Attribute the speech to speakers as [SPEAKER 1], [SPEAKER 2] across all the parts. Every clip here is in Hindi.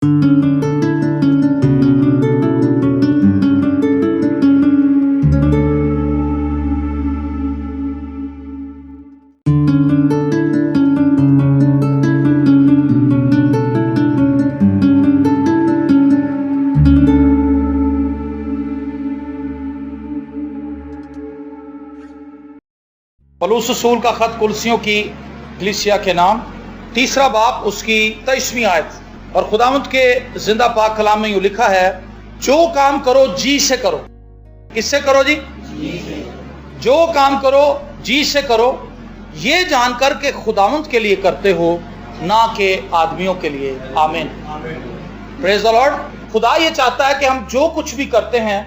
[SPEAKER 1] पौलुस रसूल का खत कुलसियों की कलीसिया के नाम, तीसरा बाब, उसकी 23वीं आयत। और खुदावंद के जिंदा पाक कलाम में यूं लिखा है, जो काम करो जी से करो। किससे करो जी? जो काम करो जी से करो, ये जानकर के खुदावंद के लिए करते हो, ना के आदमियों के लिए। आमीन। Praise the Lord. खुदा ये चाहता है कि हम जो कुछ भी करते हैं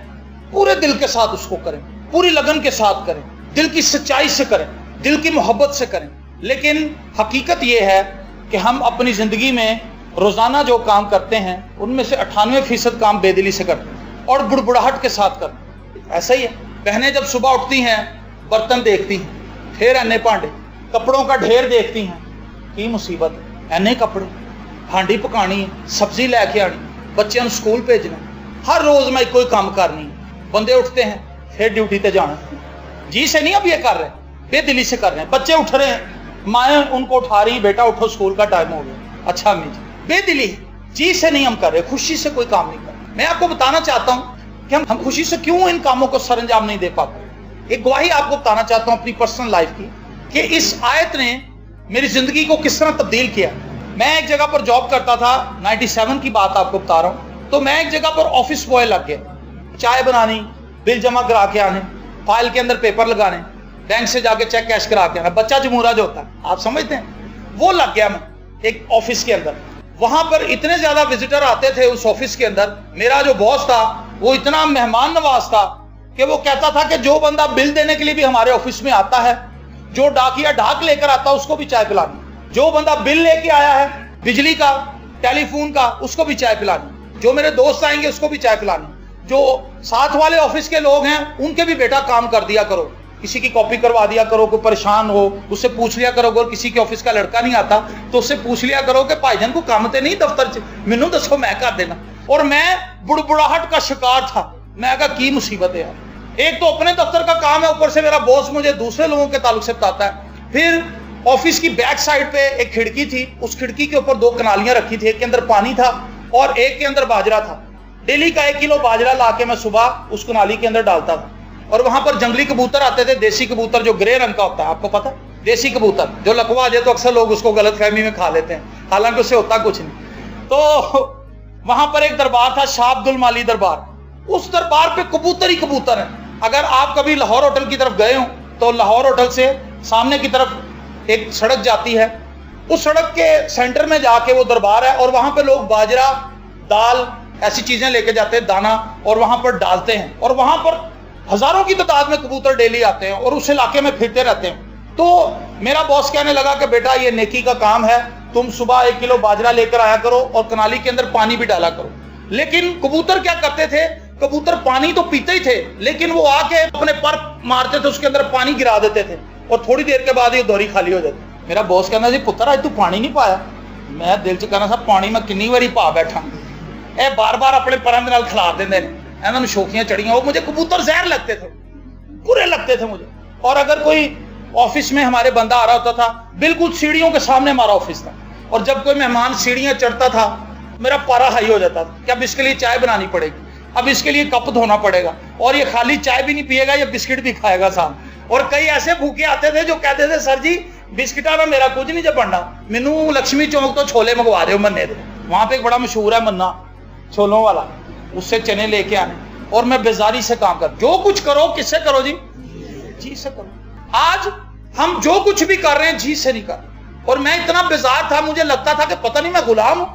[SPEAKER 1] पूरे दिल के साथ उसको करें, पूरी लगन के साथ करें, दिल की सच्चाई से करें, दिल की मोहब्बत से करें। लेकिन हकीकत यह है कि हम अपनी जिंदगी में रोजाना जो काम करते हैं उनमें से 98% काम बेदिली से करते हैं और बुड़बुड़ाहट के साथ करते हैं। ऐसा ही है। बहनें जब सुबह उठती हैं बर्तन देखती हैं, फिर अन्य भांडे, कपड़ों का ढेर देखती हैं, की मुसीबत है, अन्य कपड़े, हांडी पकानी है, सब्जी लैके आनी, बच्चों स्कूल भेजना, हर रोज मैं कोई काम करनी। बंदे उठते हैं फिर ड्यूटी पे जाना, जी से नहीं अब ये कर रहे, बेदिली से कर रहे हैं। बच्चे उठ रहे हैं, माएँ उनको उठा रही, बेटा उठो स्कूल का टाइम हो गया। अच्छा अम्मी जी, बेदिली, जी से नहीं हम कर रहे, खुशी से कोई काम नहीं कर रहे। मैं आपको बताना चाहता हूं कि हम खुशी से क्यों इन कामों को सरंजाम नहीं दे पाते। एक गवाही आपको बताना चाहता हूं अपनी पर्सनल लाइफ की, कि इस आयत ने मेरी जिंदगी को किस तरह तब्दील किया। मैं एक जगह पर जॉब करता था, 97 की बात आपको बता रहा हूं। तो मैं एक जगह पर ऑफिस बॉय लग गया, चाय बनानी, बिल जमा करा के आने, फाइल के अंदर पेपर लगाने, बैंक से जाके चेक कैश करा के आना, बच्चा जमूरा जो होता है आप समझते हैं, वो लग गया मैं एक ऑफिस के अंदर। वहां पर इतने ज्यादा विजिटर आते थे उस ऑफिस के अंदर। मेरा जो बॉस था वो इतना मेहमान नवाज था कि वो कहता था कि जो बंदा बिल देने के लिए भी हमारे ऑफिस में आता है, जो डाकिया डाक लेकर आता है उसको भी चाय पिलानी, जो बंदा बिल लेके आया है बिजली का, टेलीफोन का, उसको भी चाय पिलानी, जो मेरे दोस्त आएंगे उसको भी चाय पिलानी, जो साथ वाले ऑफिस के लोग हैं उनके भी बेटा काम कर दिया करो, किसी की कॉपी करवा दिया करो, कोई परेशान हो उससे पूछ लिया करो, अगर किसी के ऑफिस का लड़का नहीं आता तो उससे पूछ लिया करो कि भाईजान को काम ते नहीं दफ्तर च, मैनू दसो मैं कर देना। और मैं बुड़बुड़ाहट का शिकार था। मैं कहा की मुसीबत है यार, एक तो अपने दफ्तर का काम है, ऊपर से मेरा बॉस मुझे दूसरे लोगों के ताल्लुक से बताता है। फिर ऑफिस की बैक साइड पे एक खिड़की थी, उस खिड़की के ऊपर 2 कनालियां रखी थी, एक के अंदर पानी था और एक के अंदर बाजरा था। डेली का 1 किलो बाजरा लाके मैं सुबह उस कनाली के अंदर डालता था। और वहां पर जंगली कबूतर आते थे, देसी कबूतर जो ग्रे रंग का होता है, आपको पता, देसी कबूतर जो लकवा आ जाए तो अक्सर लोग उसको गलतफहमी में खा लेते हैं, हालांकि उससे होता कुछ नहीं। तो वहां पर एक दरबार था, शाह अब्दुल माली दरबार। उस दरबार पे कबूतर ही कबूतर है। अगर आप कभी लाहौर होटल की तरफ गए हो तो लाहौर होटल से सामने की तरफ एक सड़क जाती है, उस सड़क के सेंटर में जाके वो दरबार है और वहां पे लोग बाजरा, दाल, ऐसी चीजें लेके जाते हैं, दाना, और वहां पर डालते हैं। और वहां पर हजारों की तादाद में कबूतर डेली आते हैं और उस इलाके में फिरते रहते हैं। तो मेरा बॉस कहने लगा कि बेटा ये नेकी का काम है, तुम सुबह 1 किलो बाजरा लेकर आया करो और कनाली के अंदर पानी भी डाला करो। लेकिन कबूतर क्या करते थे, कबूतर पानी तो पीते ही थे, लेकिन वो आके अपने पर मारते थे, उसके अंदर पानी गिरा देते थे और थोड़ी देर के बाद ये दोहरी खाली हो जाती। मेरा बॉस कहना जी पुत्र आज तू पानी नहीं पाया। मैं दिल च कहना साहब पानी मैं कितनी बारी पा बैठा, ए बार बार अपने परम नाल खिला देंगे ने, इन्होंने शौकियां चढ़ियां। वो मुझे कबूतर जहर लगते थे, बुरे लगते थे मुझे। और अगर कोई ऑफिस में हमारे बंदा आ रहा होता था, बिल्कुल सीढ़ियों के सामने हमारा ऑफिस था, और जब कोई मेहमान सीढ़ियां चढ़ता था मेरा पारा हाई हो जाता था कि अब इसके लिए चाय बनानी पड़ेगी, अब इसके लिए कप धोना पड़ेगा, और ये खाली चाय भी नहीं पिएगा, ये बिस्किट भी खाएगा साथ। और कई ऐसे भूखे आते थे जो कहते थे सर जी बिस्किटा में मेरा कुछ नहीं जब बनना, मैनू लक्ष्मी चौक तो छोले मंगवा दो मन्ने दे। वहां पे एक बड़ा मशहूर है मन्ना छोलों वाला, उससे चने लेके आने, और मैं बेजारी से काम कर। जो कुछ करो किससे करो जी? जी से करो। आज हम जो कुछ भी कर रहे हैं जी से नहीं कर रहे। और मैं इतना बेजार था, मुझे लगता था कि पता नहीं मैं गुलाम हूं,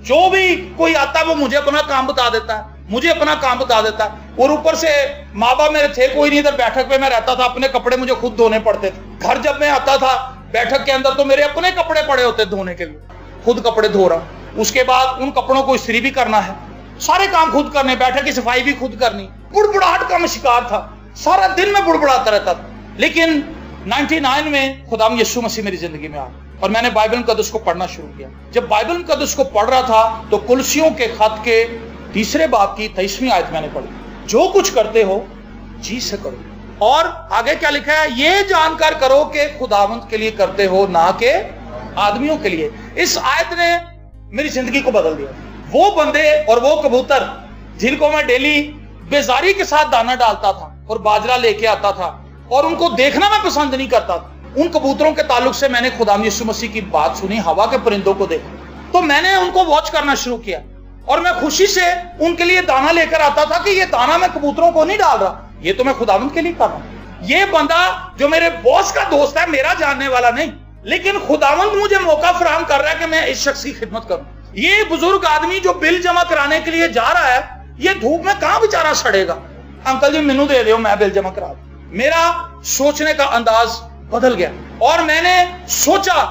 [SPEAKER 1] जो भी कोई आता है वो मुझे अपना काम बता देता है, मुझे अपना काम बता देता है। और ऊपर से माँ बाप मेरे थे कोई नहीं, इधर बैठक पे मैं रहता था, अपने कपड़े मुझे खुद धोने पड़ते थे। घर जब मैं आता था बैठक के अंदर तो मेरे अपने कपड़े पड़े होते धोने के लिए, खुद कपड़े धो रहा हूं। उसके बाद उन कपड़ों को इस्त्री भी करना है, सारे काम खुद करने, बैठक की सफाई भी खुद करनी। बुड़बुड़ाहट का मैं शिकार था, सारा दिन मैं बुड़बुड़ाता रहता था। लेकिन 99 में खुदाम यीशु मसीह मेरी जिंदगी में आ गया। और मैंने बाइबल मुकद्दस को पढ़ना शुरू किया। जब बाइबल मुकद्दस को पढ़ रहा था तो कुलसियों के खत के 3 बाब की 23वीं आयत मैंने पढ़ी, जो कुछ करते हो जी से करो। और आगे क्या लिखा है, ये जानकर करो कि खुदावंत के लिए करते हो, ना के आदमियों के लिए। इस आयत ने मेरी जिंदगी को बदल दिया। वो बंदे और वो कबूतर जिनको मैं डेली बेजारी के साथ दाना डालता था और बाजरा लेके आता था और उनको देखना मैं पसंद नहीं करता था, उन कबूतरों के ताल्लुक से मैंने खुदा यीशु मसीह की बात सुनी, हवा के परिंदों को देखा, तो मैंने उनको वॉच करना शुरू किया और मैं खुशी से उनके लिए दाना लेकर आता था कि ये दाना मैं कबूतरों को नहीं डाल रहा, ये तो मैं खुदावंत के लिए कर रहा हूं। ये बंदा जो मेरे बॉस का दोस्त है, मेरा जानने वाला नहीं, लेकिन खुदावंत मुझे मौका फराहम कर रहा है कि मैं इस शख्स की खिदमत करूं। ये बुजुर्ग आदमी जो बिल जमा कराने के लिए जा रहा है, ये धूप में कहां बेचारा सड़ेगा, अंकल जी मैनू दे दो, मैं बिल जमा करा दूं। मेरा सोचने का अंदाज बदल गया और मैंने सोचा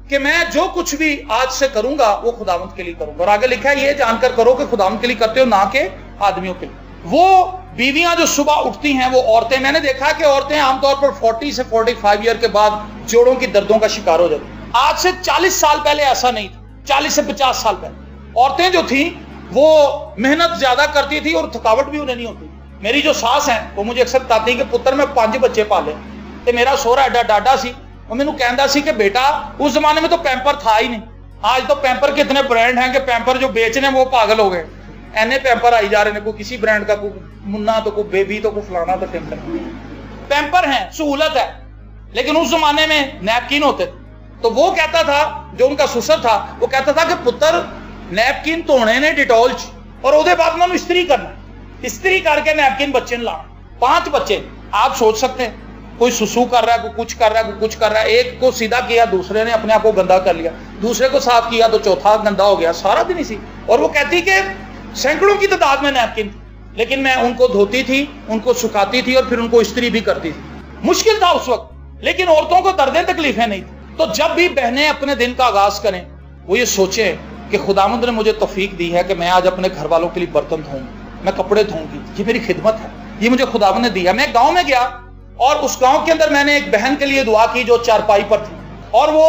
[SPEAKER 1] कि मैं जो कुछ भी आज से करूंगा वो खुदावंत के लिए करूंगा। और आगे लिखा है, ये जानकर करो कि खुदावंत के लिए करते हो, ना के आदमियों के लिए। वो बीवियां जो सुबह उठती हैं, वो औरतें, मैंने देखा कि औरतें आमतौर पर 40 से 45 ईयर के बाद जोड़ों की दर्दों का शिकार हो जाती। आज से 40 साल पहले ऐसा नहीं था। 40 से 50 साल पहले औरतें जो थी वो मेहनत ज्यादा करती थी और थकावट भी उन्हें नहीं होती। मेरी जो सास है वो मुझे अक्सर बताती है कि पुत्र मैं 5 बच्चे पाले ते मेरा सोहरा एडा डाडा सी, वो मैनू कहता सी कि बेटा उस जमाने में तो पैंपर था ही नहीं, आज तो पैंपर के इतने ब्रांड हैं कि पैंपर जो बेचने वो पागल हो गए, ऐने पैंपर आई जा रहे हैं, कोई किसी ब्रांड का, कोई मुन्ना तो कोई बेबी तो कोई फलाना तो पैंपर है, सहूलत है। लेकिन उस जमाने में नैपकिन होते थे। तो वो कहता था, जो उनका ससुर था, वो कहता था कि पुत्र नैपकिन धोने ने डिटॉल च और उसके बाद उन्होंने इस्त्री करना, इस्त्री करके नैपकिन बच्चे ने लाना। 5 बच्चे, आप सोच सकते हैं, कोई सुसु कर रहा है, कोई कुछ कर रहा है, कोई कुछ कर रहा है। एक को सीधा किया, दूसरे ने अपने आप को गंदा कर लिया, दूसरे को साफ किया तो चौथा गंदा हो गया, सारा दिन इसी। और वो कहती कि सैकड़ों की तादाद में नैपकिन थी, लेकिन मैं उनको धोती थी, उनको सुखाती थी और फिर उनको इस्त्री भी करती थी। मुश्किल था उस वक्त, लेकिन औरतों को दर्दें तकलीफें नहीं थी। तो जब भी बहनें अपने दिन का आगाज करें, वो ये सोचें कि खुदावंद ने मुझे तौफीक दी है कि मैं आज अपने घर वालों के लिए बर्तन धोऊंगी, मैं कपड़े धोऊंगी, ये मेरी खिदमत है, ये मुझे खुदावंद ने दिया। मैं गांव में गया और उस गांव के अंदर मैंने एक बहन के लिए दुआ की जो चारपाई पर थी और वो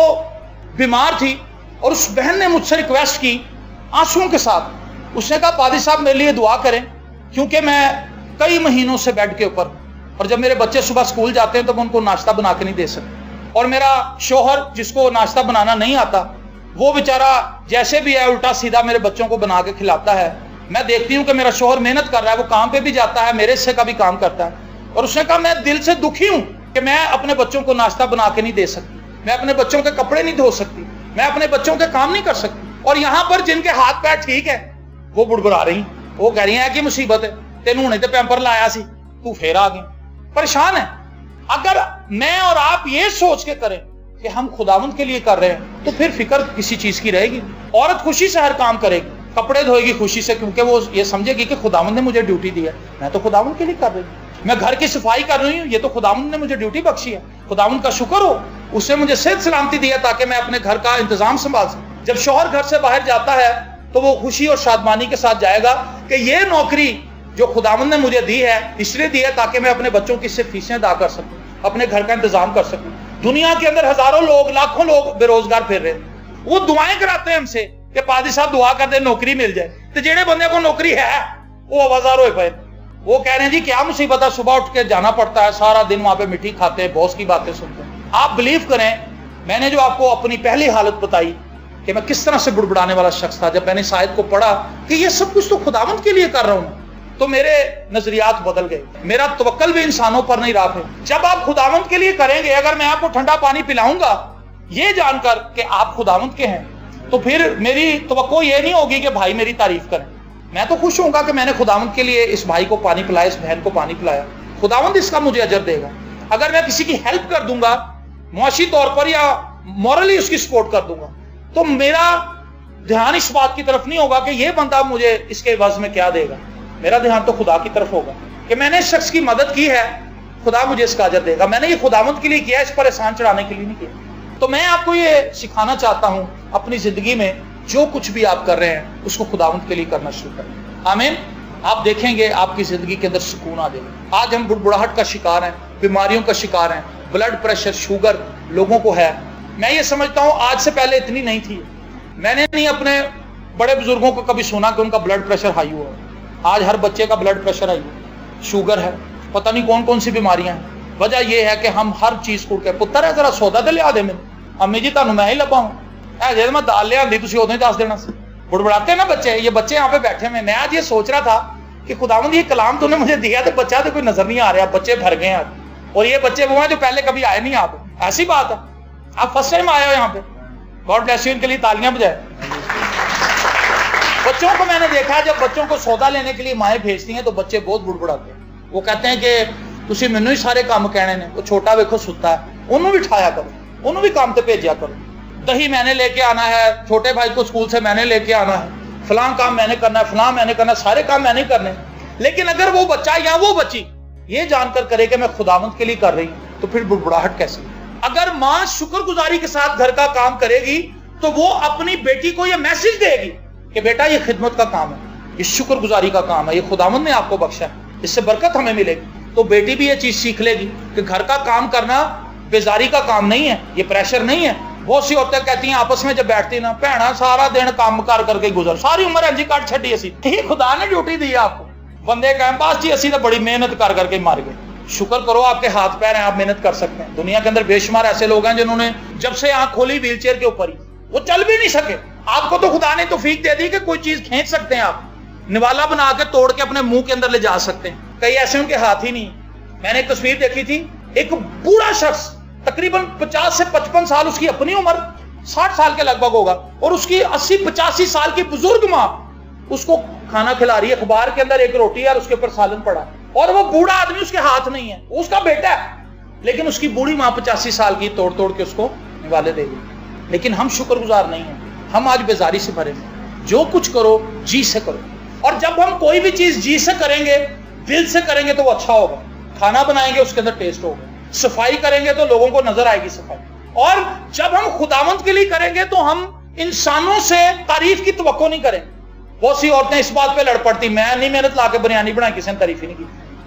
[SPEAKER 1] बीमार थी, और उस बहन ने मुझसे रिक्वेस्ट की आंसुओं के साथ। उसने कहा पादी साहब मेरे लिए दुआ करें, क्योंकि मैं कई महीनों से बेड के ऊपर, और जब मेरे बच्चे सुबह स्कूल जाते हैं तो मैं उनको नाश्ता बना के नहीं दे सकता, और मेरा शोहर जिसको नाश्ता बनाना नहीं आता, वो बेचारा जैसे भी है उल्टा सीधा मेरे बच्चों को बना के खिलाता है। मैं देखती हूँ कि मेरा शोहर मेहनत कर रहा है, वो काम पे भी जाता है, मेरे हिस्से का भी काम करता है। और उसने कहा मैं दिल से दुखी हूं कि मैं अपने बच्चों को नाश्ता बना के नहीं दे सकती, मैं अपने बच्चों के कपड़े नहीं धो सकती, मैं अपने बच्चों के काम नहीं कर सकती। और यहां पर जिनके हाथ पैर ठीक है वो बुड़बुड़ा रही, वो कह रही है कि मुसीबत है, तेन हुणे ते पैंपर लाया सी, तू फिर आ गई, परेशान है। अगर मैं और आप ये सोच के करें कि हम खुदावंद के लिए कर रहे हैं, तो फिर फिक्र किसी चीज की रहेगी। औरत खुशी से हर काम करेगी, कपड़े धोएगी खुशी से, क्योंकि वो ये समझेगी कि खुदावंद ने मुझे ड्यूटी दी है, मैं तो खुदावंद के लिए कर रही हूँ। मैं घर की सफाई कर रही हूँ, ये तो खुदावंद ने मुझे ड्यूटी बख्शी है, खुदावंद का शुक्र हो, उसने मुझे सेहत सलामती दिया ताकि मैं अपने घर का इंतजाम संभाल सकूं। जब शौहर घर से बाहर जाता है तो वो खुशी और शादमानी के साथ जाएगा कि ये नौकरी जो खुदावंद ने मुझे दी है इसलिए दी है ताकि मैं अपने बच्चों की सिर्फ फीसें अदा कर सकूं, अपने घर का इंतजाम कर सकूं। दुनिया के अंदर हजारों लोग, लाखों लोग बेरोजगार फिर रहे हैं, वो दुआएं कराते हैं हमसे कि पादी साहब दुआ कर दे नौकरी मिल जाए। तो जेड़े बंदे को नौकरी है वो आवाजार हो पाए, वो कह रहे हैं जी क्या मुसीबत है, सुबह उठ के जाना पड़ता है, सारा दिन वहां पे मिट्टी खाते हैं, बॉस की बातें सुनते हैं। आप बिलीव करें, मैंने जो आपको अपनी पहली हालत बताई कि मैं किस तरह से बुड़बुड़ाने वाला शख्स था, जब मैंने इस आयत को पढ़ा कि ये सब कुछ तो खुदावंद के लिए कर रहा हूं, तो मेरे नजरियात बदल गए, मेरा तवक्कल भी इंसानों पर नहीं रहा। जब आप खुदावंद के लिए करेंगे, अगर मैं आपको ठंडा पानी पिलाऊंगा ये जानकर कि आप खुदावंद के हैं, तो फिर मेरी तवक्को ये नहीं होगी कि भाई मेरी तारीफ करें। मैं तो खुश होऊंगा कि मैंने खुदावंद के लिए इस भाई को पानी पिलाया, इस बहन को पानी पिलाया, खुदावंद इसका मुझे अजर देगा। अगर मैं किसी की हेल्प कर दूंगा मुआशी तौर पर या मॉरली उसकी सपोर्ट कर दूंगा, तो मेरा ध्यान इस बात की तरफ नहीं होगा कि ये बंदा मुझे इसके एवज में क्या देगा, मेरा ध्यान तो खुदा की तरफ होगा कि मैंने इस शख्स की मदद की है, खुदा मुझे इसका अजर देगा, मैंने ये खुदावंद के लिए किया, इस पर एहसान चढ़ाने के लिए नहीं किया। तो मैं आपको ये सिखाना चाहता हूं अपनी जिंदगी में जो कुछ भी आप कर रहे हैं उसको खुदावंद के लिए करना शुरू करें। आमीन। आप देखेंगे आपकी जिंदगी के अंदर सुकून आ जाएगा। आज हम बुड़बुड़ाहट का शिकार हैं, बीमारियों का शिकार हैं, ब्लड प्रेशर, शुगर लोगों को है, मैं ये समझता हूं आज से पहले इतनी नहीं थी। मैंने नहीं अपने बड़े बुजुर्गों को कभी सुना कि उनका ब्लड प्रेशर हाई हुआ। आज हर बच्चे का ब्लड प्रेशर हाई है, शुगर है, पता नहीं कौन कौन सी बीमारियां हैं। वजह यह है कि हम हर चीज को के पुत्र है जरा सौदा तो लिया दे मैंने, अम्मी जी तुहानू मैं ही लभाऊं जे मैं दाल लिया तुम उदों ही दस देना सी। बुड़बड़ाते ना बच्चे, ये बच्चे यहाँ पे बैठे हुए। मैं आज ये सोच रहा था कि खुदावंद ये कलाम तूने मुझे दिया तो बच्चा तो कोई नजर नहीं आ रहा, बच्चे भर गए आज, और ये बच्चे वो हैं जो पहले कभी आए नहीं यहाँ पे। ऐसी बात है, आप फर्स्ट टाइम आए हो यहाँ पे, गॉड ब्लेस यू। इनके लिए तालियां बजाए। बच्चों को मैंने देखा जब बच्चों को सौदा लेने के लिए माएँ भेजती हैं तो बच्चे बहुत बुड़बुड़ाते हैं। वो कहते हैं कि तुसी मैनू ही सारे काम कहने ने, वो छोटा वेखो सुता है, उन्होंने भी उठाया करो, उन्होंने भी काम पे भेजा करो। दही मैंने लेके आना है, छोटे भाई को स्कूल से मैंने लेके आना है, फलां काम मैंने करना है, फलां मैंने करना है, सारे काम मैंने करने। लेकिन अगर वो बच्चा या वो बच्ची ये जानकर करे कि मैं खुदावंद के लिए कर रही हूं तो फिर बुड़बुड़ाहट कैसे? अगर मां शुक्रगुजारी के साथ घर का काम करेगी तो वो अपनी बेटी को ये मैसेज देगी कि बेटा ये खिदमत का काम है, ये शुक्रगुजारी का काम है, ये खुदावंद ने आपको बख्शा है, इससे बरकत हमें मिलेगी। तो बेटी भी ये चीज सीख लेगी कि घर का काम करना बेजारी का काम नहीं है, ये प्रेशर नहीं है। बहुत सी औरतें कहती हैं आपस में जब बैठती ना, भैना सारा दिन काम कर करके गुजर, सारी उम्र अंजी कट छड़ी असी, खुदा ने ड्यूटी दी आपको। बंदे कहें बस जी असी तो बड़ी मेहनत कर करके मार गए। शुक्र करो आपके हाथ पैर हैं, आप मेहनत कर सकते हैं। दुनिया के अंदर बेशुमार ऐसे लोग हैं जिन्होंने जब से आंख खोली व्हील चेयर के ऊपर ही, वो चल भी नहीं सके। आपको तो खुदा ने तौफीक दे दी कि कोई चीज खींच सकते हैं, आप निवाला बना के तोड़ के अपने मुंह के अंदर ले जा सकते हैं। कई ऐसे उनके हाथ ही नहीं। मैंने एक तस्वीर देखी थी, एक बूढ़ा शख्स तकरीबन 50 से 55 साल उसकी अपनी उम्र, 60 साल के लगभग होगा, और उसकी 80-85 साल की बुजुर्ग माँ उसको खाना खिला रही है। अखबार के अंदर एक रोटी है और उसके ऊपर सालन पड़ा है, और वो बूढ़ा आदमी उसके हाथ नहीं है, उसका बेटा है, लेकिन उसकी बूढ़ी माँ 85 साल की तोड़ तोड़ के उसको निवाले देगी। लेकिन हम शुक्रगुजार नहीं है, हम आज बेजारी से भरे हैं। जो कुछ करो जी से करो, और जब हम कोई भी चीज जी से करेंगे, दिल से करेंगे तो वो अच्छा होगा। खाना बनाएंगे उसके अंदर टेस्ट होगा, सफाई करेंगे तो लोगों को नजर आएगी सफाई। और जब हम खुदावंद के लिए करेंगे तो हम इंसानों से तारीफ की तवक्को नहीं करें। बहुत सी औरतें इस बात पे लड़ पड़ती, मैं नहीं मेहनत लाके बिरयानी बनाई, किसी ने तारीफ ही नहीं की।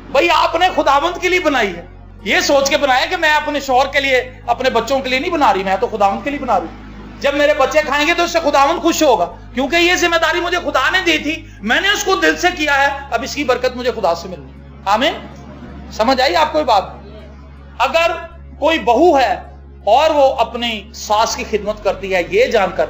[SPEAKER 1] भाई आपने खुदावंद के लिए बनाई है, ये सोच के बनाया कि मैं अपने शौहर के लिए, अपने बच्चों के लिए नहीं बना रही, मैं तो खुदावंद के लिए बना रही। जब मेरे बच्चे खाएंगे तो उससे खुदावंद खुश होगा, क्योंकि ये जिम्मेदारी मुझे खुदा ने दी थी, मैंने उसको दिल से किया है, अब इसकी बरकत मुझे खुदा से मिलनी। आमीन। समझ आई आपको बात? अगर कोई बहू है और वो अपनी सास की खिदमत करती है ये जानकर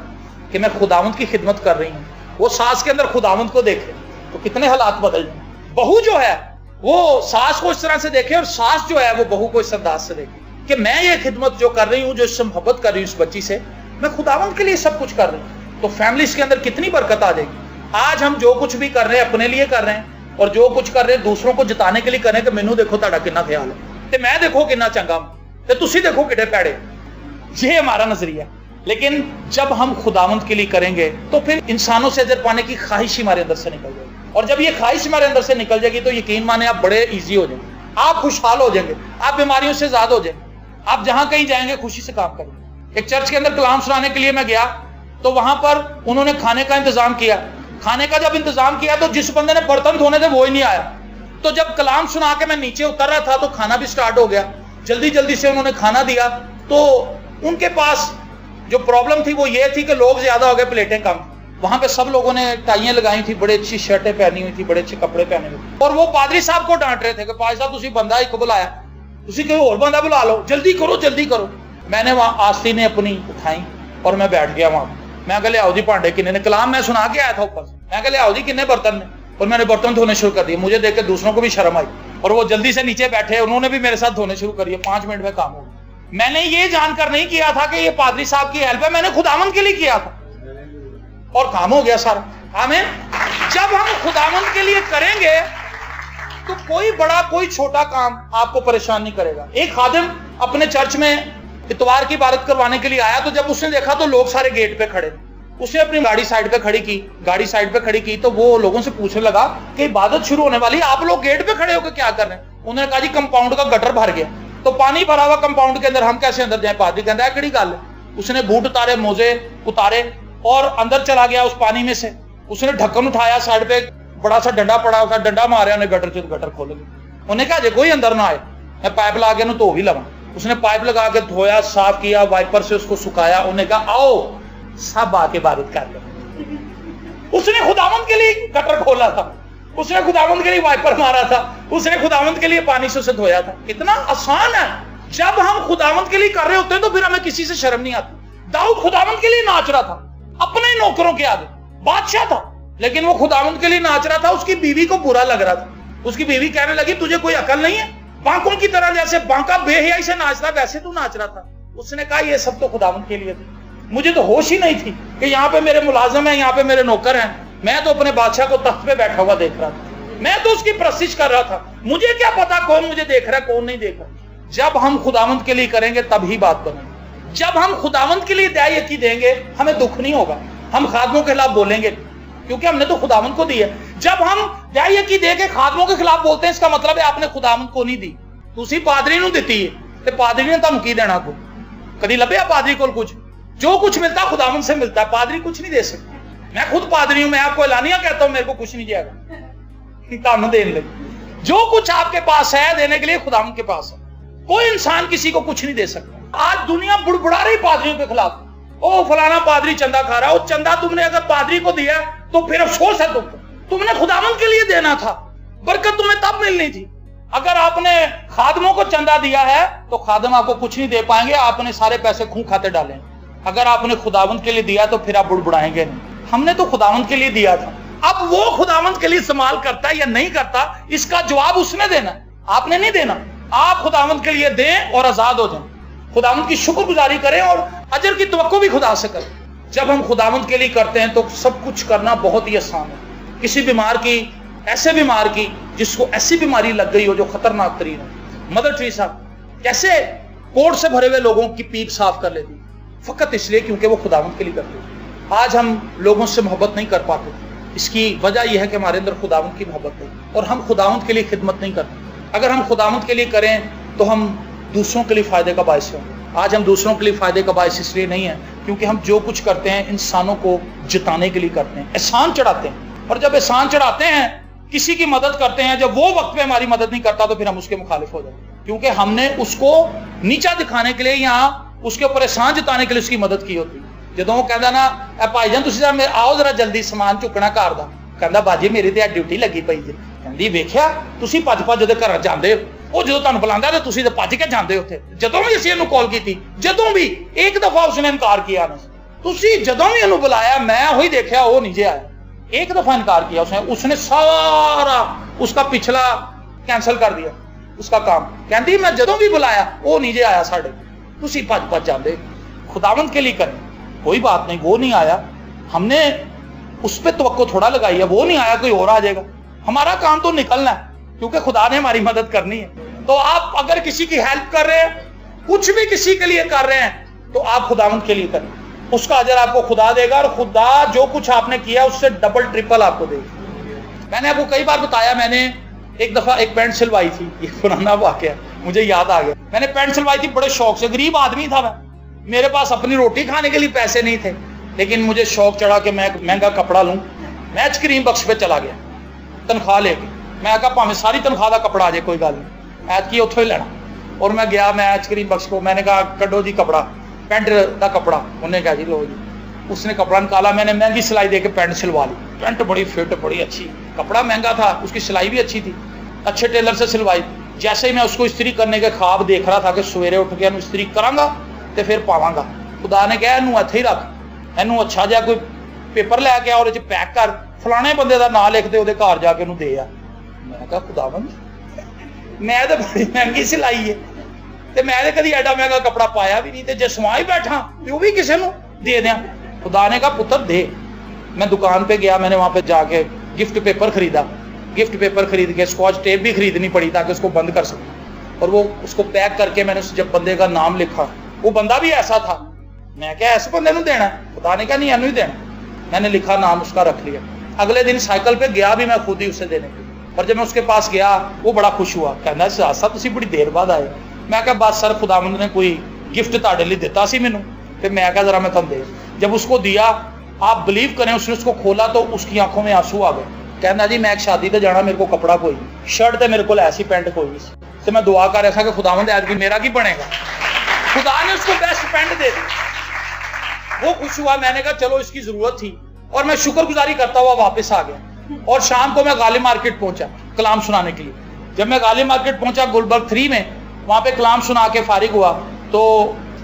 [SPEAKER 1] कि मैं खुदावंद की खिदमत कर रही हूं, वो सास के अंदर खुदावंद को देखे तो कितने हालात बदल जाए। बहू जो है वो सास को इस तरह से देखे, और सास जो है वो बहू को इस अंदाज से देखे कि मैं ये खिदमत जो कर रही हूं, जो इससे मोहब्बत कर रही हूं इस बच्ची से, मैं खुदावंद के लिए सब कुछ कर रही हूं, तो फैमिली के अंदर कितनी बरकत आ जाएगी। आज हम जो कुछ भी कर रहे हैं अपने लिए कर रहे हैं, और जो कुछ कर रहे हैं दूसरों को जिताने के लिए कर रहे हैं कि मैनू देखो तुहाडा कितना ख्याल है, तो मैं देखो कितना चंगा, तो तुसी देखो किडे पैड़े। ये हमारा नजरिया। लेकिन जब हम खुदावंद के लिए करेंगे तो फिर इंसानों से अजर पाने की ख्वाहिश हमारे अंदर से निकल जाएगी, और जब ये ख्वाहिश हमारे अंदर से निकल जाएगी तो यकीन माने आप बड़े ईजी हो जाएंगे, आप खुशहाल हो जाएंगे, आप बीमारियों से आजाद हो जाएंगे, आप जहां कहीं जाएंगे खुशी से काम करेंगे। एक चर्च के अंदर कलाम सुनाने के लिए मैं गया तो वहां पर उन्होंने खाने का इंतजाम किया। खाने का जब इंतजाम किया तो जिस बंदे ने बर्तन धोने थे वो ही नहीं आया। तो जब कलाम सुना के मैं नीचे उतर रहा था तो खाना भी स्टार्ट हो गया। जल्दी जल्दी से उन्होंने खाना दिया। तो उनके पास जो प्रॉब्लम थी वो ये थी कि लोग ज्यादा हो गए, प्लेटें कम। वहां पे सब लोगों ने टाइयां लगाई थी, बड़ी अच्छी शर्टें पहनी हुई थी, बड़े अच्छे कपड़े पहने हुए, और वो पादरी साहब को डांट रहे थे कि पादरी साहब तुसी बंदा एक बुलाया, तुसी कोई और बंदा बुला लो, जल्दी करो जल्दी करो। मैंने वहां आस्ती ने अपनी उठाई और मैं बैठ गया वहां। मैं कह लिया जी भांडे किन्ने ने, कलाम मैं सुना के आया था ऊपर से, मैं कह लिया जी किन्ने बर्तन ने, और मैंने बर्तन धोने शुरू कर दिए। मुझे देख के दूसरों को भी शर्म आई और वो जल्दी से नीचे बैठे, उन्होंने भी मेरे साथ धोने शुरू कर दिए। 5 मिनट में काम हो गया। मैंने ये जानकर नहीं किया था कि ये पादरी साहब की हेल्प है, मैंने खुदावंद के लिए किया था और काम हो गया सारा। आमीन। जब हम खुदावंद के लिए करेंगे तो कोई बड़ा कोई छोटा काम आपको परेशान नहीं करेगा। एक खादिम अपने चर्च में इतवार की इबादत करवाने के लिए आया, तो जब उसने देखा तो लोग सारे गेट पे खड़े, उसने अपनी गाड़ी साइड पे खड़ी की। गाड़ी साइड पे खड़ी की तो वो लोगों से पूछने लगा कि इबादत शुरू होने वाली, आप लोग गेट पे खड़े होकर क्या कर रहे हैं? उन्होंने कहा जी कंपाउंड का गटर भर गया, तो पानी भरा हुआ कंपाउंड के अंदर हम कैसे अंदर जाए? पादरी कहता है किहड़ी गल है। उसने बूट उतारे, मोजे उतारे और अंदर चला गया उस पानी में से। उसने ढक्कन उठाया, साइड पे बड़ा सा डंडा पड़ा, उसका डंडा मारा, उन्हें गटर खोल गया। उन्हें कहा जे कोई अंदर ना आए, मैं पाइप ला के धो भी लवा। उसने पाइप लगा के धोया, साफ किया, वाइपर से उसको सुखाया। उन्होंने कहा आओ सब आके इबादत कर लो। उसने खुदावंद के लिए गटर खोला था, उसने खुदावंद के लिए वाइपर मारा था, उसने खुदावंद के लिए पानी से उसे धोया था। कितना आसान है। जब हम खुदावंद के लिए कर रहे होते हैं तो फिर हमें किसी से शर्म नहीं आती। दाऊद खुदावंद के लिए नाच रहा था, अपने नौकरों के आगे, बादशाह था, लेकिन वो खुदावंद के लिए नाच रहा था। उसकी बीवी को बुरा लग रहा था। उसकी बीवी कहने लगी तुझे कोई अकल नहीं है, बांकों की तरह जैसे बांका बेहयाई से नाचता वैसे तू नाच रहा था। उसने कहा ये सब तो खुदावंद के लिए था, मुझे तो होश ही नहीं थी कि यहाँ पे मेरे मुलाजिम हैं, यहाँ पे मेरे नौकर हैं। मैं तो अपने बादशाह को तख्त पे बैठा हुआ देख रहा था, मैं तो उसकी प्रशिश कर रहा था। मुझे क्या पता कौन मुझे देख रहा है कौन नहीं देख रहा। जब हम खुदावंद के लिए करेंगे तभी बात बनेगी। जब हम खुदावंद के लिए दाई यकी देंगे हमें दुख नहीं होगा, हम खादमों के खिलाफ बोलेंगे क्योंकि हमने तो खुदावंद को दी है। जब हम दाई यकी दे के खादमों के खिलाफ बोलते हैं इसका मतलब है आपने खुदावंद को नहीं दी, तुसी पादरी नूं दित्ती है ते पादरी ने तुहानूं की देना। को कदी लभ्या पादरी कोल कुछ? जो कुछ मिलता खुदावंद से मिलता है, पादरी कुछ नहीं दे सकता। मैं खुद पादरी हूं, मैं आपको एलानिया कहता हूं मेरे को कुछ नहीं जाएगा तुहानूं देने लगे। जो कुछ आपके पास है देने के लिए खुदावंद के पास है। कोई इंसान किसी को कुछ नहीं दे सकता। आज दुनिया बुड़बुड़ा रही पादरियों के खिलाफ, ओ फलाना पादरी चंदा खा रहा है। वो चंदा तुमने अगर पादरी को दिया तो फिर अफसोस है तुमने खुदावंद के लिए देना था, बरकत तुम्हें तब मिलनी थी। अगर आपने खादमों को चंदा दिया है तो खादम आपको कुछ नहीं दे पाएंगे, आपने सारे पैसे खूह खाते डाले। अगर आपने खुदावंद के लिए दिया तो फिर आप बुड़बुड़ाएंगे नहीं। हमने तो खुदावंद के लिए दिया था। अब वो खुदावंद के लिए इस्तेमाल करता है या नहीं करता इसका जवाब उसने देना, आपने नहीं देना। आप खुदावंद के लिए दें और आजाद हो जाएं। खुदावंद की शुक्रगुजारी करें और अजर की तवक्को भी खुदा से करें। जब हम खुदावंद के लिए करते हैं तो सब कुछ करना बहुत ही आसान है। किसी बीमार की, ऐसे बीमार की जिसको ऐसी बीमारी लग गई हो जो खतरनाक तरीन है, मदर टेरेसा कैसे कोर्ट से भरे हुए लोगों की पीप साफ कर लेती, फकत इसलिए क्योंकि वो खुदावंद के लिए करते। आज हम लोगों से मोहब्बत नहीं कर पाते, इसकी वजह यह है कि हमारे अंदर खुदावंद की मोहब्बत नहीं और हम खुदावंद के लिए खिदमत नहीं करते। अगर हम खुदावंद के लिए करें तो हम दूसरों के लिए फायदे का बायस हों। आज हम दूसरों के लिए फायदे का बायस इसलिए नहीं है क्योंकि हम जो कुछ करते हैं इंसानों को जिताने के लिए करते हैं, एहसान चढ़ाते हैं। और जब एहसान चढ़ाते हैं, किसी की मदद करते हैं, जब वो वक्त पे हमारी मदद नहीं करता तो फिर हम उसके मुखालिफ हो जाते हैं, क्योंकि हमने उसको नीचा दिखाने के लिए या उसके ऊपर एहसान जताने के लिए उसकी मदद की होती। ਜਦੋਂ वो कहता ना भाईजान तुसीं आओ जरा जल्दी समान चुकना घर का, कहता बाजी मेरी तो ड्यूटी लगी पई जी। कहती वेख्या तुसीं भज भज ਉਹਦੇ घर जाते हो, वो जो तुहानूं बुलांदा ते तुसीं ते भज के जाते हो। उत्थे जदों भी असीं इहनूं कॉल की, जदों भी एक दफा उसने इनकार किया ना, तुसीं जदों भी इहनूं बुलाया मैं वही देखा वो नहीं जे आया, एक दफा इनकार किया उसने सारा उसका पिछला कैंसल कर दिया उसका काम। कहती मैं जदों भी बुलाया वो नहीं जे आया, साढ़े तुसीं भज भज जाते। खुदावंद के लिए करें, कोई बात नहीं, वो नहीं आया, हमने उस पर तवक्को थोड़ा लगाई है, वो नहीं आया कोई और आ जाएगा। हमारा काम तो निकलना है क्योंकि खुदा ने हमारी मदद करनी है। तो आप अगर किसी की हेल्प कर रहे हैं, कुछ भी किसी के लिए कर रहे हैं, तो आप खुदावंद के लिए करें, उसका अजर आपको खुदा देगा और खुदा जो कुछ आपने किया उससे डबल ट्रिपल आपको देगा। मैंने आपको कई बार बताया, मैंने एक दफा एक पैंट सिलवाई थी, ये पुराना वाकया मुझे याद आ गया। मैंने पैंट सिलवाई थी बड़े शौक से, गरीब आदमी था मैं, मेरे पास अपनी रोटी खाने के लिए पैसे नहीं थे, लेकिन मुझे शौक चढ़ा कि मैं महंगा कपड़ा लूं। मैं आइसक्रीम बख्श पे चला गया तनख्वाह लेके, मैं कहा भावें सारी तनख्वाह का कपड़ा आ जाए कोई गल नहीं, ऐतकी उत्थों ही लेना। और मैं गया, मैं आइसक्रीम बख्श को मैंने कहा कड्डो जी कपड़ा, पैंट का कपड़ा। उन्हें कहा जी लो जी, उसने कपड़ा निकाला, मैंने महंगी सिलाई दे के पैंट सिलवा ली। पैंट बड़ी फिट, बड़ी अच्छी, कपड़ा महंगा था, उसकी सिलाई भी अच्छी थी, अच्छे टेलर से सिलवाई। जैसे ही मैं उसको इस्त्री करने के ख्वाब देख रहा था कि सवेरे उठ के इस्त्री करांगा तो फिर पावांगा, खुदा ने कहा इनू इत्थे ही रख, इनू अच्छा जहा कोई पेपर लैके और पैक कर, फलाने बंदे का नाम लिख दे, ਉਹਦੇ घर जाके ਉਹਨੂੰ दे आ। मैं कहा खुदावंद मैं तो बड़ी महंगी सिलाई है ते मैं तो कभी एडा महंगा कपड़ा पाया भी नहीं, ते जे सवा ही बैठा तो वो भी किसी को दे दिया। खुदा ने कहा पुत्र दे। मैं दुकान पे गया, मैंने वहां पे जाके गिफ्ट पेपर खरीदा, गिफ्ट पेपर खरीद के स्कॉच टेप भी खरीदनी पड़ी ताकि उसको बंद कर सकूं, और वो उसको पैक करके मैंने जब बंदे का नाम लिखा, वो बंदा भी ऐसा था, मैं क्या ऐसे बंदे को देना, खुदा ने कहा नहीं इनू ही देना। मैंने लिखा, नाम उसका रख लिया। अगले दिन साइकिल पे गया भी मैं खुद ही उसे देने के, और जब मैं उसके पास गया वो बड़ा खुश हुआ, कहना साहब तुसीं बड़ी देर बाद आए। मैं कहा बस सर खुदावंद ने कोई गिफ्ट तुहाडे लई दिता सी मैनू, ते मैं कहा जरा मैं तुहानूं दे। जब उसको दिया, आप बिलीव करें, उसने उसको खोला तो उसकी आंखों में आंसू आ गए। कहना जी मैं एक शादी ते जाना, मेरे को कपड़ा कोई, शर्ट तो मेरे को ऐसी पैंट कोई नहीं। तो मैं दुआ कर रहा था कि खुदावंद ऐतकी मेरा की बनेगा। खुदा ने उसको बेस्ट पेंट दे दी, वो खुश हुआ। मैंने कहा चलो इसकी जरूरत थी, और मैं शुक्रगुजारी करता हुआ वापस आ गया। और शाम को मैं गालिब मार्केट पहुंचा कलाम सुनाने के लिए। जब मैं गालिब मार्केट पहुंचा गुलबर्ग 3 में, वहां पे कलाम सुना के फारिग हुआ, तो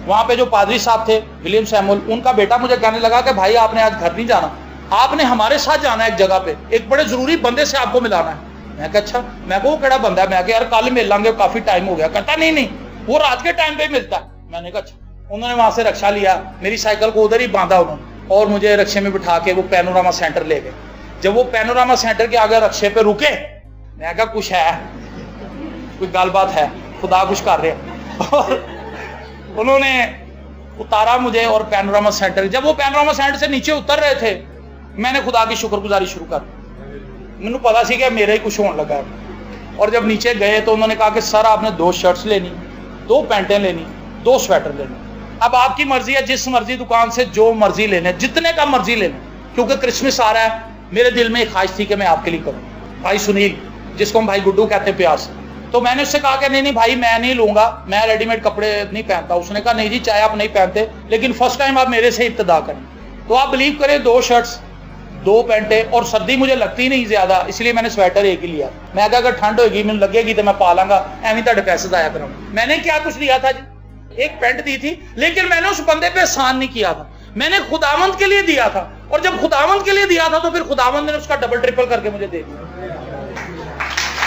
[SPEAKER 1] वहां पे जो पादरी साहब थे विलियम सैमुअल, उनका बेटा मुझे कहने लगा कि भाई आपने आज घर नहीं जाना, आपने हमारे साथ जाना है एक जगह पे, एक बड़े जरूरी बंदे से आपको मिलाना है। मैं कहा अच्छा। मैं को केड़ा बंदा है? मैं कहा यार कल मिल लांगे, काफी टाइम हो गया। कहता नहीं वो रात के टाइम पे मिलता है। मैंने कहा अच्छा। उन्होंने वहां से रक्षा लिया, मेरी साइकिल को उधर ही बांधा उन्होंने, और मुझे रक्षे में बिठा के वो पैनोरामा सेंटर ले गए। जब वो पैनोरामा सेंटर के आगे रक्षे पे रुके, मैं कहा कुछ है, कोई गलबात है, खुदा कुछ कर रहे हैं। और उन्होंने उतारा मुझे, और पैनोरामा सेंटर, जब वो पैनोरामा सेंटर से नीचे उतर रहे थे, मैंने खुदा की शुक्रगुजारी शुरू कर दी। मैंने पता सी कि मेरे ही कुछ होने लगा है। और जब नीचे गए तो उन्होंने कहा कि सर आपने 2 शर्ट्स लेनी, 2 पैंटें लेनी, 2 स्वेटर लेने। अब आपकी मर्जी है, जिस मर्जी दुकान से जो मर्जी लेने, जितने का मर्जी लेने, क्योंकि क्रिसमस आ रहा है। मेरे दिल में एक ख्वाहिश थी कि मैं आपके लिए करूं। भाई सुनील, जिसको हम भाई गुड्डू कहते हैं प्यार से, तो मैंने उससे कहा कि नहीं भाई मैं नहीं लूंगा, मैं रेडीमेड कपड़े नहीं पहनता। उसने कहा नहीं जी, चाहे आप नहीं पहनते, लेकिन फर्स्ट टाइम आप मेरे से इब्तिदा करें। तो आप बिलीव करें, 2 शर्ट्स, 2 पैंटें, और सर्दी मुझे लगती नहीं ज्यादा, इसलिए मैंने स्वेटर एक ही लिया। मैं कहा अगर ठंड होगी मैंने लगेगी तो मैं पा लांगा, एवं तेरे पैसे जाया करूंगा। मैंने क्या कुछ दिया था जी, एक पैंट दी थी, लेकिन मैंने उस बंदे पे एहसान नहीं किया था, मैंने खुदावंद के लिए दिया था। और जब खुदावंद के लिए दिया था तो फिर खुदावंद ने उसका डबल ट्रिपल करके मुझे दे दिया।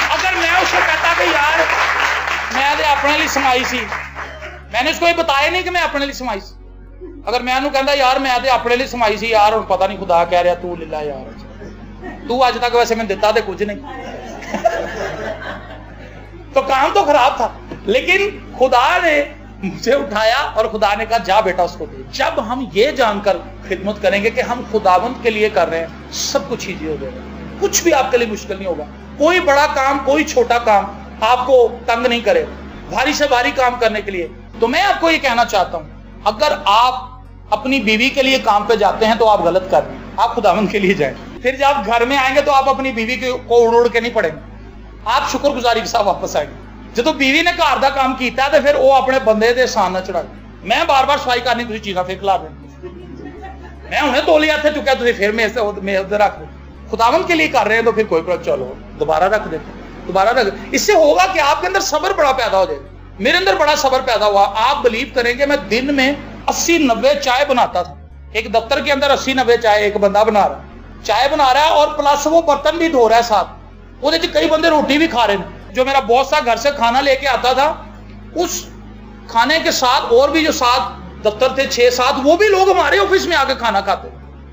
[SPEAKER 1] अगर मैं उसको कहता कि यार मैं तो अपने लिए समाई सी, मैंने उसको ये बताया नहीं कि मैं अपने लिए समाई सी। अगर मैं उन्होंने कहता यार मैं तो अपने लिए समाई सी यार, और पता नहीं खुदा कह रहा तू ले ला यार, तू अज तक वैसे मैं दिता तो कुछ नहीं। तो काम तो खराब था, लेकिन खुदा ने मुझे उठाया और खुदा ने कहा जा बेटा उसको दे। जब हम ये जानकर खिदमत करेंगे कि हम खुदावंत के लिए कर रहे हैं, सब कुछ ईजी हो जाएगा, कुछ भी आपके लिए मुश्किल नहीं होगा। कोई बड़ा काम, कोई छोटा काम आपको तंग नहीं करे, भारी से भारी काम करने के लिए। तो मैं आपको ये कहना चाहता हूं, अगर आप अपनी बीवी के लिए काम पे जाते हैं तो आप गलत कर रहे हैं, आप खुदावंत के लिए जाएं। फिर जब आप घर में आएंगे तो आप अपनी बीवी को उड़ के नहीं पड़ेंगे, आप शुक्रगुजारी के साथ वापस आएंगे। जो बीवी ने घर का काम किया तो फिर वो अपने बंदे के एहसान न चढ़ाए। मैं बार बार सफाई करनी, तुम चीज़ा फिर खिला दें, मैं उन्हें तोलिया थे चुका, तुम फिर मैं उधर रख दो। खुदावंत के लिए कर रहे हैं तो फिर कोई प्रॉब्लम, चलो दोबारा रख देते, दोबारा रख। इससे होगा कि आपके अंदर सब्र बड़ा पैदा हो जाएगा। मेरे अंदर बड़ा सब्र पैदा हुआ। आप बिलीव करेंगे, मैं दिन में 80-90 चाय बनाता था। एक दफ्तर के अंदर 80-90 चाय एक बंदा बना रहा है, चाय बना रहा है, और प्लस वो बर्तन भी धो रहा है साथ, वो कई बंदे रोटी भी खा रहे हैं। जो मेरा बॉस था घर से खाना लेके आता था, उस खाने के साथ और भी जो 7 दफ्तर थे, 6-7, वो भी लोग हमारे ऑफिस में आके खाना खाते,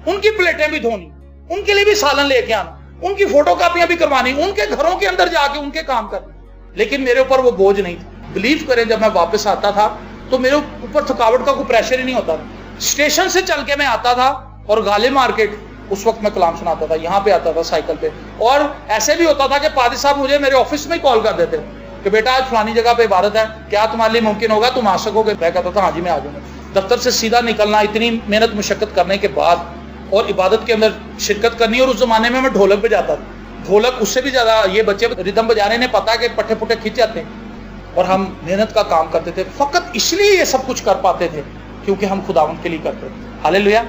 [SPEAKER 1] उनकी प्लेटें भी धोनी, उनके लिए भी सालन लेके आना, उनकी फोटो कापियां भी करवानी, उनके घरों के अंदर जाके उनके काम करने। लेकिन मेरे ऊपर वो बोझ नहीं था। बिलीव करें, जब मैं वापस आता था तो मेरे ऊपर थकावट का कोई प्रेशर ही नहीं होता था। स्टेशन से चल के मैं आता था, और गालिब मार्केट उस वक्त मैं कलाम सुनाता था, यहाँ पे आता था साइकिल पे। और ऐसे भी होता था कि पादी साहब मुझे मेरे ऑफिस में कॉल कर देते कि बेटा आज फलानी जगह पे इबादत है, क्या तुम्हारे लिए मुमकिन होगा, तुम आ सकोगे? मैं कहता था हाँ जी मैं आ जाऊंगा। दफ्तर से सीधा निकलना, इतनी मेहनत मुशक्कत करने के बाद, और इबादत के अंदर शिरकत करनी। और उस जमाने में मैं ढोलक बजाता था, ढोलक उससे भी ज्यादा ये बच्चे रिदम बजाने ने पता कि पट्टे पुट्टे खींच जाते हैं, और हम मेहनत का काम करते थे। फकत इसलिए ये सब कुछ कर पाते थे क्योंकि हम खुदावंत के लिए करते थे। हालेलुया।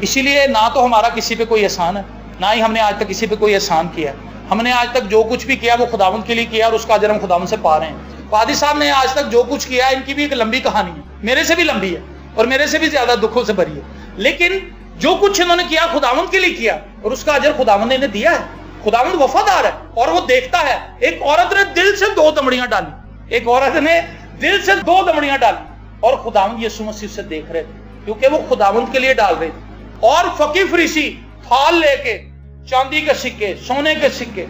[SPEAKER 1] इसीलिए ना तो हमारा किसी पे कोई एहसान है, ना ही हमने आज तक किसी पे कोई एहसान किया। हमने आज तक जो कुछ भी किया वो खुदावंत के लिए किया, और उसका अजर हम खुदावंत से पा रहे हैं। पादी साहब ने आज तक जो कुछ किया, इनकी भी एक लंबी कहानी है, मेरे से भी लंबी है और मेरे से भी ज्यादा दुखों से भरी है। लेकिन जो कुछ इन्होंने किया खुदावंत के लिए किया, और उसका अजर खुदावंत ने इन्हें दिया है। खुदावंत वफादार है और वो देखता है। एक औरत ने दिल से 2 दमड़ियां डाली, एक औरत ने दिल से 2 दमड़ियां डाली, और खुदावंत यीशु मसीह से देख रहे थे क्योंकि वो खुदावंत के लिए डाल रहे थे। और फकीर फरीसी थाल लेके चांदी के सिक्के, सोने के सिक्के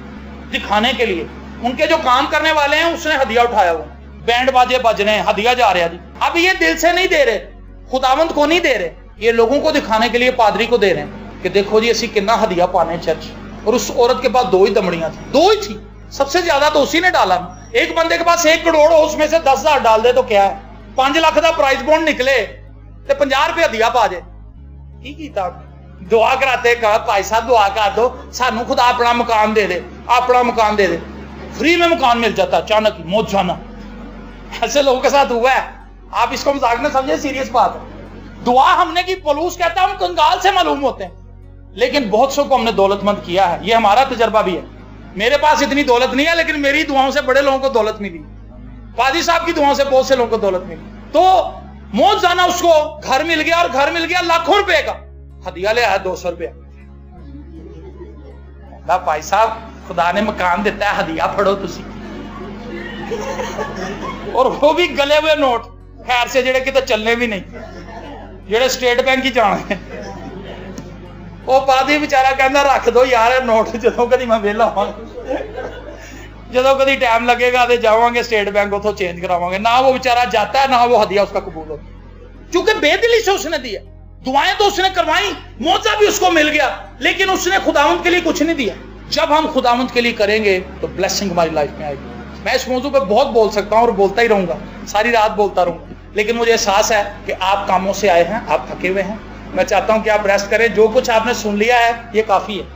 [SPEAKER 1] दिखाने के लिए, उनके जो काम करने वाले हैं उसने हदिया उठाया हुआ, बैंड बाजे बज रहे हैं, हदिया जा रहा जी। अब ये दिल से नहीं दे रहे, खुदावंत को नहीं दे रहे, ये लोगों को दिखाने के लिए पादरी को दे रहे हैं कि देखो जी असी कितना हदिया पाने चर्च। और उस औरत के पास 2 ही दमड़ियां थी, 2 ही थी, सबसे ज्यादा तो उसी ने डाला। एक बंदे के पास 1 करोड़ हो, उसमें से 10,000 डाल दे तो क्या है, 5 लाख का प्राइज बॉन्ड निकले तो 50 रुपये हदिया पा जाए। दुआ कराते, कहा भाई साहब दुआ कर दो, सानू खुदा अपना मकान दे दे, अपना मकान दे दे। फ्री में मकान मिल जाता है अचानक ही, मौत जाना। ऐसे लोगों के साथ हुआ है, आप इसको मजाक न समझे, सीरियस बात है। दुआ हमने की, पलूस कहता है हम कंगाल से मालूम होते हैं, लेकिन बहुत सौ को हमने दौलतमंद किया है। ये हमारा तजर्बा भी है। मेरे पास इतनी दौलत नहीं है, लेकिन मेरी दुआओं से बड़े लोगों को दौलत मिली, काजी साहब की दुआओं से बहुत से लोगों को दौलत मिली। तो मौत जाना, उसको घर मिल गया, और घर मिल गया लाखों रुपए का, हदिया ले आया 200 रुपया। भाई साहब खुदा ने मकान दिता है, हदिया फड़ो तुसी। और वो भी गले हुए नोट, खैर से जेड़े किते चलने भी नहीं, जेड़े स्टेट बैंक ही जाने। वो पादी बेचारा कहता रख दो यार नोट, जो कभी मैं वेला जो कभी टाइम लगेगा तो जावांगे स्टेट बैंक, उतो चेंज करावांगे। ना वो बेचारा जाता है, ना वो हदिया उसका कबूल होता, क्योंकि बेदिली से उसने दिया। दुआएं तो उसने करवाई, मौजा भी उसको मिल गया, लेकिन उसने खुदावंद के लिए कुछ नहीं दिया। जब हम खुदावंद के लिए करेंगे तो ब्लेसिंग हमारी लाइफ में आएगी। मैं इस मौजू पे बहुत बोल सकता हूं और बोलता ही रहूंगा, सारी रात बोलता रहूंगा, लेकिन मुझे एहसास है कि आप कामों से आए हैं, आप थके हुए हैं। मैं चाहता हूं कि आप रेस्ट करें। जो कुछ आपने सुन लिया है ये काफी है,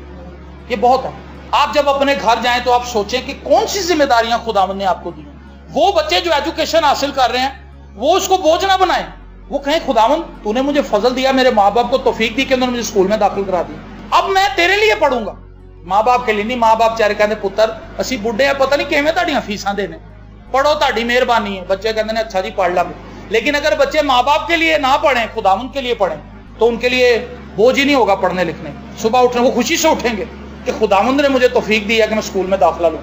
[SPEAKER 1] ये बहुत है। आप जब अपने घर जाएं तो आप सोचें कि कौन सी जिम्मेदारियां खुदावंद ने आपको दी हैं। वो बच्चे जो एजुकेशन हासिल कर रहे हैं वो उसको बोझ ना बनाएं, वो कहें खुदावंद तूने मुझे फजल दिया, मेरे माँ बाप को तौफीक दी कि उन्होंने मुझे स्कूल में दाखिल करा दिया, अब मैं तेरे लिए पढ़ूंगा, माँ बाप के लिए नहीं। माँ बाप चारे कहते पुत्र असी बुढ़े हैं, पता नहीं किवें तुहाडियां फीसां देने, पढ़ो तुहाडी मेहरबानी है। बच्चे कहते हैं अच्छा जी पढ़ लांगे, लेकिन अगर बच्चे माँ बाप के लिए ना पढ़ें, खुदावंद के लिए पढ़ें, तो उनके लिए बोझ ही नहीं होगा पढ़ने लिखने। सुबह उठने वो खुशी से उठेंगे कि खुदावंद ने मुझे तौफीक दी है कि मैं स्कूल में दाखिला लूं।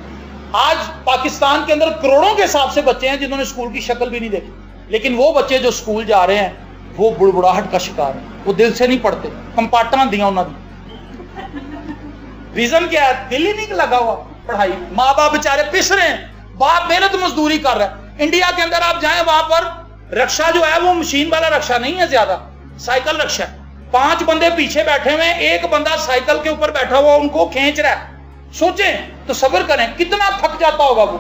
[SPEAKER 1] आज पाकिस्तान के अंदर करोड़ों के हिसाब से बच्चे हैं जिन्होंने स्कूल की शक्ल भी नहीं देखी, लेकिन वो बच्चे जो स्कूल जा रहे हैं वो बुड़बुड़ाहट का शिकार है, वो दिल से नहीं पढ़ते, कंपार्टां दियां उन्होंने। रीजन क्या है? दिल ही नहीं लगा हुआ पढ़ाई। माँ बाप बेचारे पिस रहे हैं, बाप मेहनत मजदूरी कर रहा है। इंडिया के अंदर आप जाएं, वहां पर रक्षा जो है वो मशीन वाला रक्षा नहीं है, ज्यादा साइकिल रक्षा है। 5 बंदे पीछे बैठे हुए हैं, एक बंदा साइकिल के ऊपर बैठा हुआ उनको खींच रहा है। सोचें तो सब्र करें, कितना थक जाता होगा वो।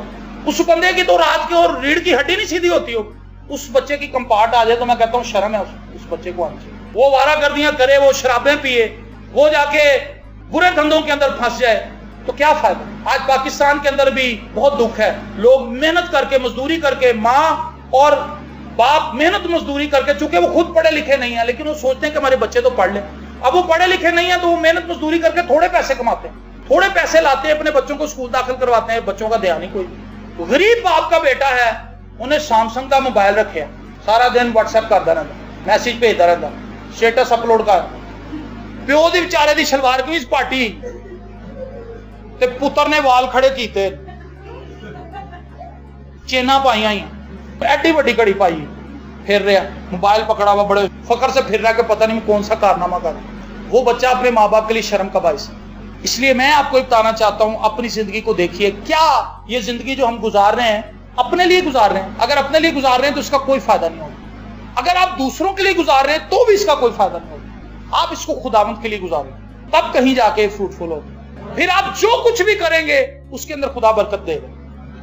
[SPEAKER 1] उस बंदे की तो रात की और रीढ़ की हड्डी नहीं सीधी होती हो, उस बच्चे की कंपार्ट आ जाए तो मैं कहता हूं शर्म है उस बच्चे को आनी चाहिए। वो वारागर्दियां करे, वो शराबें पिए, वो जाके बुरे धंधों के अंदर फंस जाए, तो क्या फायदा। आज पाकिस्तान के अंदर भी बहुत दुख है, लोग मेहनत करके मजदूरी करके, माँ और बाप मेहनत मजदूरी करके, चूंकि वो खुद पढ़े लिखे नहीं है, लेकिन वो सोचते हैं कि हमारे बच्चे तो पढ़ लें। अब वो पढ़े लिखे नहीं है तो वो मेहनत मजदूरी करके थोड़े पैसे कमाते हैं, थोड़े पैसे लाते हैं, अपने बच्चों को स्कूल दाखिल करवाते हैं, बच्चों का ध्यान नहीं कोई। गरीब बाप का बेटा है, उन्हें सैमसंग का मोबाइल रखे है, सारा दिन व्हाट्सएप करता रहता, मैसेज भेजता रहता, स्टेटस अपलोड कर। प्यो दी बेचारे दी शलवार कमीज पाटी ते पुत्र ने वाल खड़े कीते, चेना पाइया ही, एडी बड़ी घड़ी पाई, फिर रहा मोबाइल पकड़ा हुआ, बड़े फकर से फिर रहा कि पता नहीं कौन सा कारनामा कर। वो बच्चा अपने माँ बाप के लिए शर्म का बाइस। इसलिए मैं आपको बताना चाहता हूं, अपनी जिंदगी को देखिए, क्या ये जिंदगी जो हम गुजार रहे हैं अपने लिए गुजार रहे हैं? अगर अपने लिए गुजार रहे हैं तो इसका कोई फायदा नहीं होगा। अगर आप दूसरों के लिए गुजार रहे हैं तो भी इसका कोई फायदा नहीं होगा। आप इसको खुदावंद के लिए गुजारें, तब कहीं जाके फ्रूटफुल होगा। फिर आप जो कुछ भी करेंगे उसके अंदर खुदा बरकत देगा,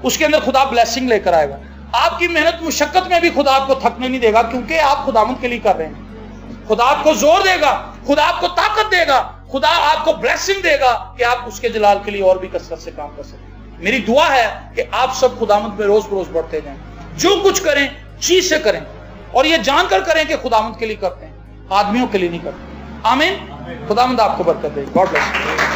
[SPEAKER 1] उसके अंदर खुदा ब्लेसिंग लेकर आएगा। आपकी मेहनत मुशक्कत में भी खुदा आपको थकने नहीं देगा, क्योंकि आप खुदावंद के लिए कर रहे हैं। खुदा आपको जोर देगा, खुदा आपको ताकत देगा, खुदा आपको ब्लेसिंग देगा कि आप उसके जलाल के लिए और भी कसरत से काम कर सकें। मेरी दुआ है कि आप सब खुदावंद में रोज बरोज बढ़ते जाएं, जो कुछ करें चीज से करें, और ये जानकर करें कि खुदावंद के लिए करते हैं, आदमियों के लिए नहीं करते। आमीन। खुदावंद आपको बरकत दे। God bless.